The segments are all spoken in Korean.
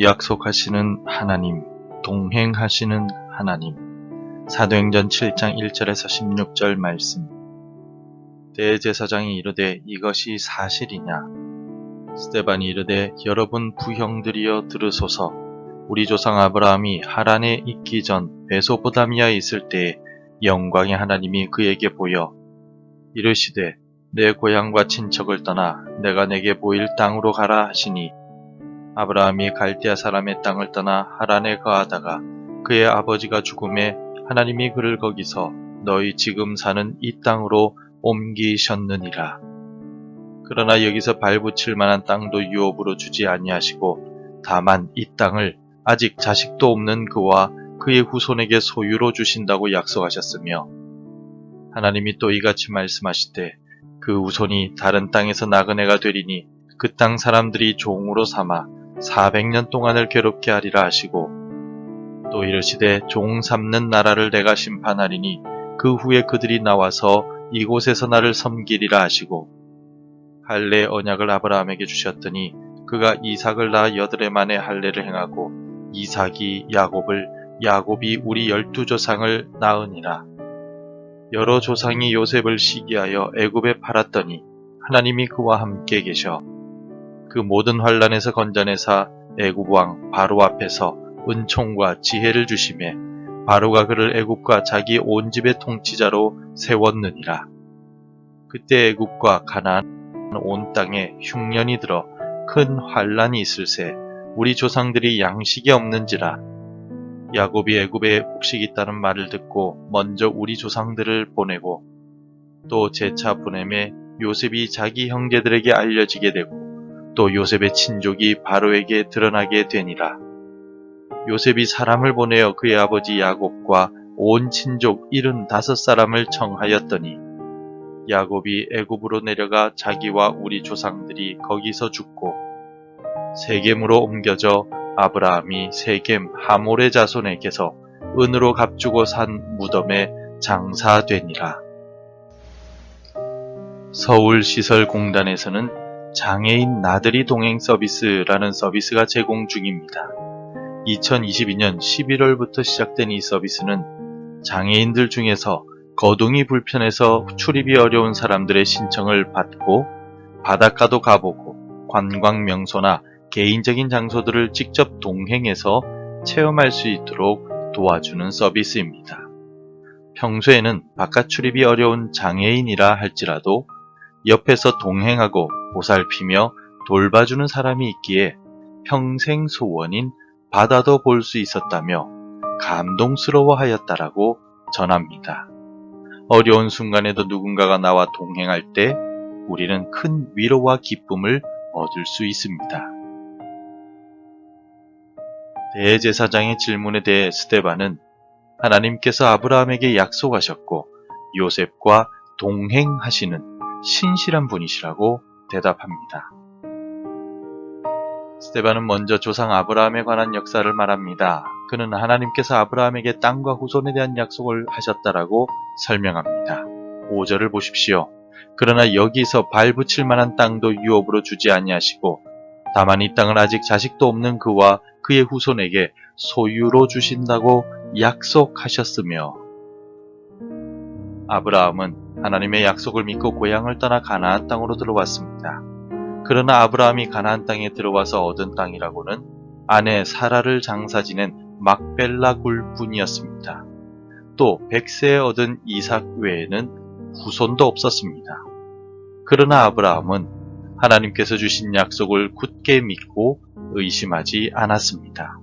약속하시는 하나님, 동행하시는 하나님. 사도행전 7장 1절에서 16절 말씀. 대제사장이 이르되 이것이 사실이냐? 스데반이 이르되 여러분 부형들이여 들으소서. 우리 조상 아브라함이 하란에 있기 전 메소포타미아에 있을 때에 영광의 하나님이 그에게 보여 이르시되 내 고향과 친척을 떠나 내가 내게 보일 땅으로 가라 하시니, 아브라함이 갈대아 사람의 땅을 떠나 하란에 거하다가 그의 아버지가 죽음에 하나님이 그를 거기서 너희 지금 사는 이 땅으로 옮기셨느니라. 그러나 여기서 발붙일 만한 땅도 유업으로 주지 아니하시고 다만 이 땅을 아직 자식도 없는 그와 그의 후손에게 소유로 주신다고 약속하셨으며, 하나님이 또 이같이 말씀하시되 그 후손이 다른 땅에서 나그네가 되리니 그 땅 사람들이 종으로 삼아 400년 동안을 괴롭게 하리라 하시고, 또 이르시되 종 삼는 나라를 내가 심판하리니 그 후에 그들이 나와서 이곳에서 나를 섬기리라 하시고, 할례 언약을 아브라함에게 주셨더니 그가 이삭을 낳아 8해 만에 할례를 행하고 이삭이 야곱을, 야곱이 우리 12조상을 낳으니라. 여러 조상이 요셉을 시기하여 애굽에 팔았더니 하나님이 그와 함께 계셔 그 모든 환란에서 건져내사 애굽 왕 바로 앞에서 은총과 지혜를 주시매 바로가 그를 애굽과 자기 온 집의 통치자로 세웠느니라. 그때 애굽과 가나안 온 땅에 흉년이 들어 큰 환란이 있을세 우리 조상들이 양식이 없는지라. 야곱이 애굽에 곡식이 있다는 말을 듣고 먼저 우리 조상들을 보내고, 또 재차 보내매 요셉이 자기 형제들에게 알려지게 되고 또 요셉의 친족이 바로에게 드러나게 되니라. 요셉이 사람을 보내어 그의 아버지 야곱과 온 친족 75사람을 청하였더니, 야곱이 애굽으로 내려가 자기와 우리 조상들이 거기서 죽고 세겜으로 옮겨져 아브라함이 세겜 하몰의 자손에게서 은으로 값주고 산 무덤에 장사되니라. 서울시설공단에서는 장애인 나들이 동행 서비스라는 서비스가 제공 중입니다. 2022년 11월부터 시작된 이 서비스는 장애인들 중에서 거동이 불편해서 출입이 어려운 사람들의 신청을 받고 바닷가도 가보고 관광 명소나 개인적인 장소들을 직접 동행해서 체험할 수 있도록 도와주는 서비스입니다. 평소에는 바깥 출입이 어려운 장애인이라 할지라도 옆에서 동행하고 보살피며 돌봐주는 사람이 있기에 평생 소원인 바다도 볼 수 있었다며 감동스러워하였다라고 전합니다. 어려운 순간에도 누군가가 나와 동행할 때 우리는 큰 위로와 기쁨을 얻을 수 있습니다. 대제사장의 질문에 대해 스데반은 하나님께서 아브라함에게 약속하셨고 요셉과 동행하시는 신실한 분이시라고 대답합니다. 스데반은 먼저 조상 아브라함에 관한 역사를 말합니다. 그는 하나님께서 아브라함에게 땅과 후손에 대한 약속을 하셨다라고 설명합니다. 5절을 보십시오. 그러나 여기서 발붙일 만한 땅도 유업으로 주지 아니하시고 다만 이 땅을 아직 자식도 없는 그와 그의 후손에게 소유로 주신다고 약속하셨으며, 아브라함은 하나님의 약속을 믿고 고향을 떠나 가나안 땅으로 들어왔습니다. 그러나 아브라함이 가나안 땅에 들어와서 얻은 땅이라고는 아내 사라를 장사 지낸 막벨라 굴 뿐이었습니다. 또 100세에 얻은 이삭 외에는 후손도 없었습니다. 그러나 아브라함은 하나님께서 주신 약속을 굳게 믿고 의심하지 않았습니다.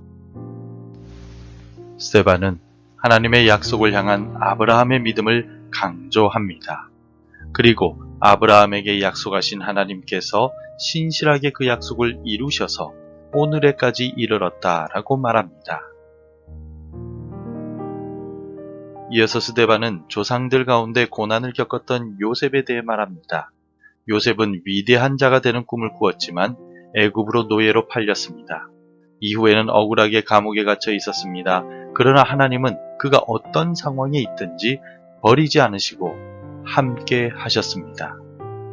스데반은 하나님의 약속을 향한 아브라함의 믿음을 강조합니다. 그리고 아브라함에게 약속하신 하나님께서 신실하게 그 약속을 이루셔서 오늘에까지 이르렀다라고 말합니다. 이어서 스데반은 조상들 가운데 고난을 겪었던 요셉에 대해 말합니다. 요셉은 위대한 자가 되는 꿈을 꾸었지만 애굽으로 노예로 팔렸습니다. 이후에는 억울하게 감옥에 갇혀 있었습니다. 그러나 하나님은 그가 어떤 상황에 있든지 버리지 않으시고 함께 하셨습니다.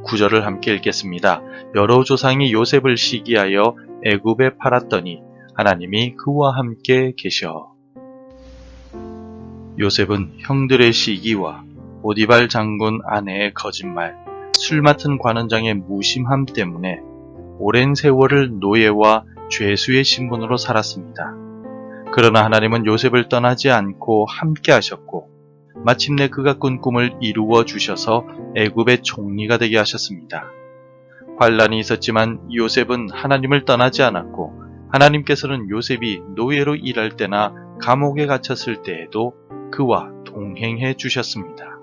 9절을 함께 읽겠습니다. 여러 조상이 요셉을 시기하여 애굽에 팔았더니 하나님이 그와 함께 계셔. 요셉은 형들의 시기와 보디발 장군 아내의 거짓말, 술 맡은 관원장의 무심함 때문에 오랜 세월을 노예와 죄수의 신분으로 살았습니다. 그러나 하나님은 요셉을 떠나지 않고 함께 하셨고 마침내 그가 꾼 꿈을 이루어 주셔서 애굽의 총리가 되게 하셨습니다. 환란이 있었지만 요셉은 하나님을 떠나지 않았고 하나님께서는 요셉이 노예로 일할 때나 감옥에 갇혔을 때에도 그와 동행해 주셨습니다.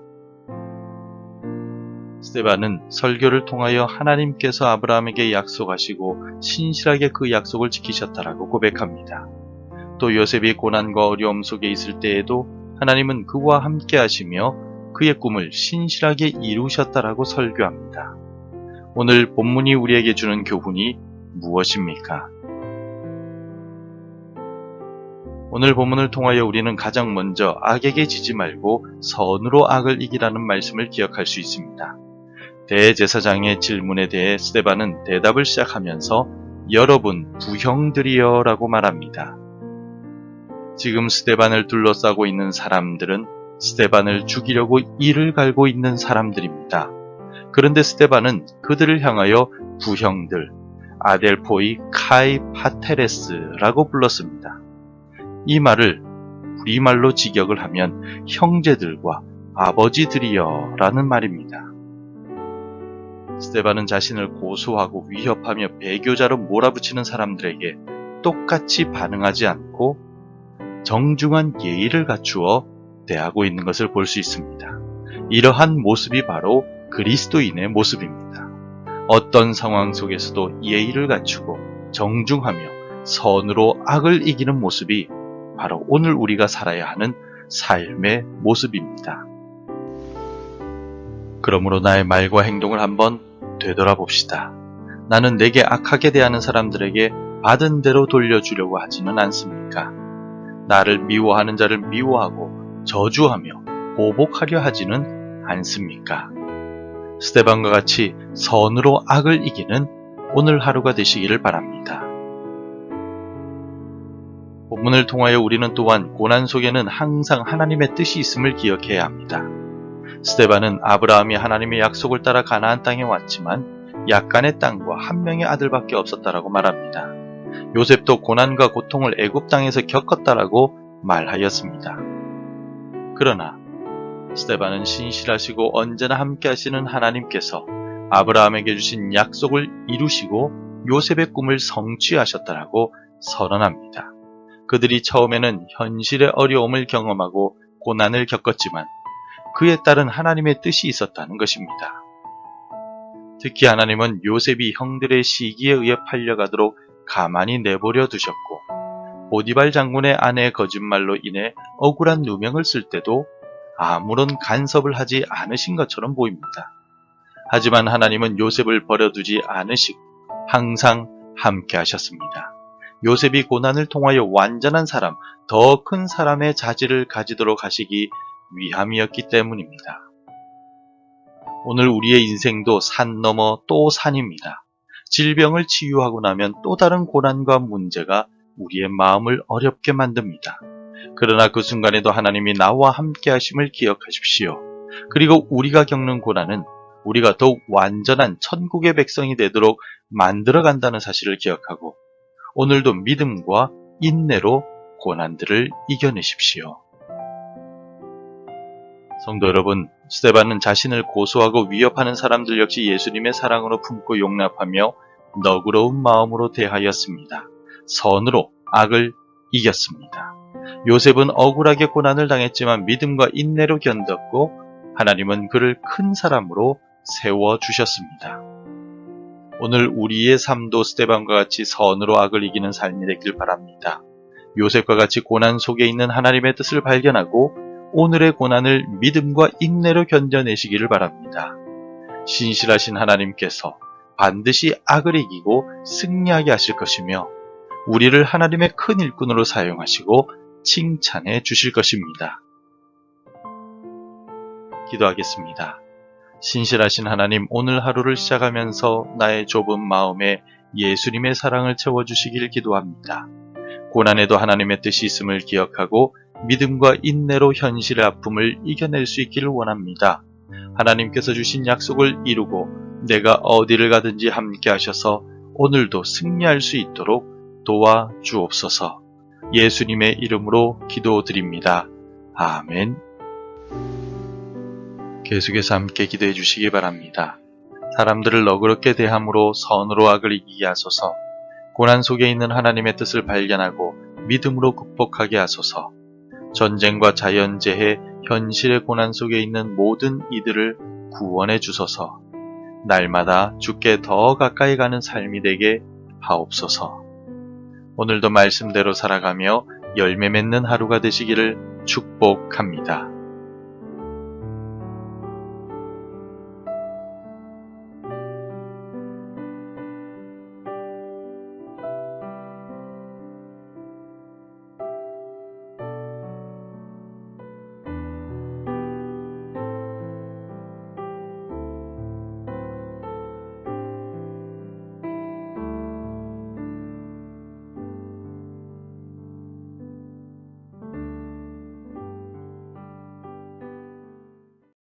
스데반은 설교를 통하여 하나님께서 아브라함에게 약속하시고 신실하게 그 약속을 지키셨다라고 고백합니다. 또 요셉이 고난과 어려움 속에 있을 때에도 하나님은 그와 함께 하시며 그의 꿈을 신실하게 이루셨다라고 설교합니다. 오늘 본문이 우리에게 주는 교훈이 무엇입니까? 오늘 본문을 통하여 우리는 가장 먼저 악에게 지지 말고 선으로 악을 이기라는 말씀을 기억할 수 있습니다. 대제사장의 질문에 대해 스데반은 대답을 시작하면서 여러분 부형들이여 라고 말합니다. 지금 스데반을 둘러싸고 있는 사람들은 스데반을 죽이려고 이를 갈고 있는 사람들입니다. 그런데 스데반은 그들을 향하여 부형들, 아델포이 카이 파테레스라고 불렀습니다. 이 말을 우리말로 직역을 하면 형제들과 아버지들이여 라는 말입니다. 스데반은 자신을 고소하고 위협하며 배교자로 몰아붙이는 사람들에게 똑같이 반응하지 않고 정중한 예의를 갖추어 대하고 있는 것을 볼 수 있습니다. 이러한 모습이 바로 그리스도인의 모습입니다. 어떤 상황 속에서도 예의를 갖추고 정중하며 선으로 악을 이기는 모습이 바로 오늘 우리가 살아야 하는 삶의 모습입니다. 그러므로 나의 말과 행동을 한번 되돌아봅시다. 나는 내게 악하게 대하는 사람들에게 받은 대로 돌려주려고 하지는 않습니까? 나를 미워하는 자를 미워하고 저주하며 보복하려 하지는 않습니까? 스데반과 같이 선으로 악을 이기는 오늘 하루가 되시기를 바랍니다. 본문을 통하여 우리는 또한 고난 속에는 항상 하나님의 뜻이 있음을 기억해야 합니다. 스데반은 아브라함이 하나님의 약속을 따라 가나안 땅에 왔지만 약간의 땅과 한 명의 아들밖에 없었다라고 말합니다. 요셉도 고난과 고통을 애굽 땅에서 겪었다라고 말하였습니다. 그러나 스데반은 신실하시고 언제나 함께 하시는 하나님께서 아브라함에게 주신 약속을 이루시고 요셉의 꿈을 성취하셨다라고 선언합니다. 그들이 처음에는 현실의 어려움을 경험하고 고난을 겪었지만 그에 따른 하나님의 뜻이 있었다는 것입니다. 특히 하나님은 요셉이 형들의 시기에 의해 팔려가도록 가만히 내버려 두셨고 보디발 장군의 아내의 거짓말로 인해 억울한 누명을 쓸 때도 아무런 간섭을 하지 않으신 것처럼 보입니다. 하지만 하나님은 요셉을 버려두지 않으시고 항상 함께 하셨습니다. 요셉이 고난을 통하여 완전한 사람, 더 큰 사람의 자질을 가지도록 하시기 위함이었기 때문입니다. 오늘 우리의 인생도 산 넘어 또 산입니다. 질병을 치유하고 나면 또 다른 고난과 문제가 우리의 마음을 어렵게 만듭니다. 그러나 그 순간에도 하나님이 나와 함께 하심을 기억하십시오. 그리고 우리가 겪는 고난은 우리가 더욱 완전한 천국의 백성이 되도록 만들어간다는 사실을 기억하고 오늘도 믿음과 인내로 고난들을 이겨내십시오. 성도 여러분, 스데반은 자신을 고소하고 위협하는 사람들 역시 예수님의 사랑으로 품고 용납하며 너그러운 마음으로 대하였습니다. 선으로 악을 이겼습니다. 요셉은 억울하게 고난을 당했지만 믿음과 인내로 견뎠고 하나님은 그를 큰 사람으로 세워주셨습니다. 오늘 우리의 삶도 스데반과 같이 선으로 악을 이기는 삶이 되길 바랍니다. 요셉과 같이 고난 속에 있는 하나님의 뜻을 발견하고 오늘의 고난을 믿음과 인내로 견뎌내시기를 바랍니다. 신실하신 하나님께서 반드시 악을 이기고 승리하게 하실 것이며 우리를 하나님의 큰 일꾼으로 사용하시고 칭찬해 주실 것입니다. 기도하겠습니다. 신실하신 하나님, 오늘 하루를 시작하면서 나의 좁은 마음에 예수님의 사랑을 채워주시길 기도합니다. 고난에도 하나님의 뜻이 있음을 기억하고 믿음과 인내로 현실의 아픔을 이겨낼 수 있기를 원합니다. 하나님께서 주신 약속을 이루고 내가 어디를 가든지 함께 하셔서 오늘도 승리할 수 있도록 도와주옵소서. 예수님의 이름으로 기도드립니다. 아멘. 계속해서 함께 기도해 주시기 바랍니다. 사람들을 너그럽게 대함으로 선으로 악을 이기게 하소서. 고난 속에 있는 하나님의 뜻을 발견하고 믿음으로 극복하게 하소서. 전쟁과 자연재해, 현실의 고난 속에 있는 모든 이들을 구원해 주소서. 날마다 주께 더 가까이 가는 삶이 되게 하옵소서. 오늘도 말씀대로 살아가며 열매 맺는 하루가 되시기를 축복합니다.